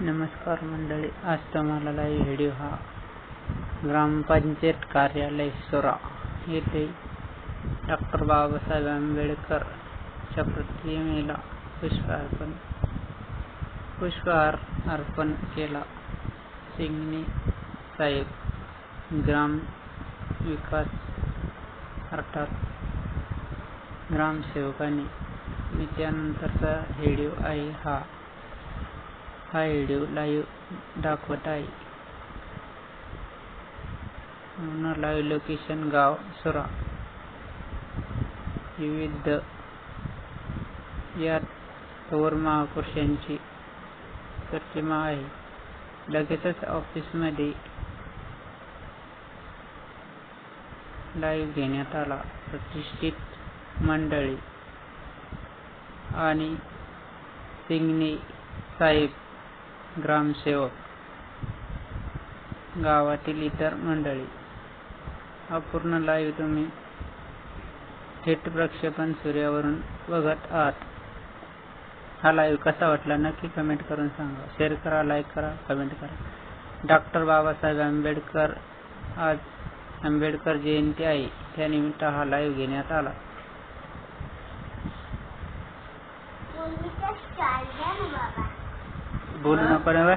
नमस्कार मंडळी, आज तुम्हाला लाईव्ह व्हिडिओ हा ग्रामपंचायत कार्यालय सोरा येथे डॉक्टर बाबासाहेब आंबेडकर च्या प्रतिमेला पुष्पहार अर्पण केला। सिंगणे साहेब ग्राम विकास अर्थात ग्रामसेवकांनी मी त्यानंतरचा व्हिडिओ आहे। हा व्हिडिओ लाईव्ह दाखवत आहे। लाईव्ह लोकेशन गाव सोरा। विविध यात थोर महापुरुषांची प्रतिमा आहे। लगेचच ऑफिस मध्ये लाईव्ह घेण्यात आला। प्रतिष्ठित मंडळी आणि सिंगणे साहेब ग्रामसेवक, गावातील इतर मंडळी। हा पूर्ण लाईव्ह तुम्ही थेट प्रक्षेपण सूर्यावरून बघत आहात। हा लाईव्ह कसा वाटला नक्की कमेंट करून सांगा। शेअर करा, लाईक करा, कमेंट करा। डॉक्टर बाबासाहेब आंबेडकर, आज आंबेडकर जयंती आहे, त्यानिमित्त हा लाईव्ह घेण्यात आला। बोल नको ना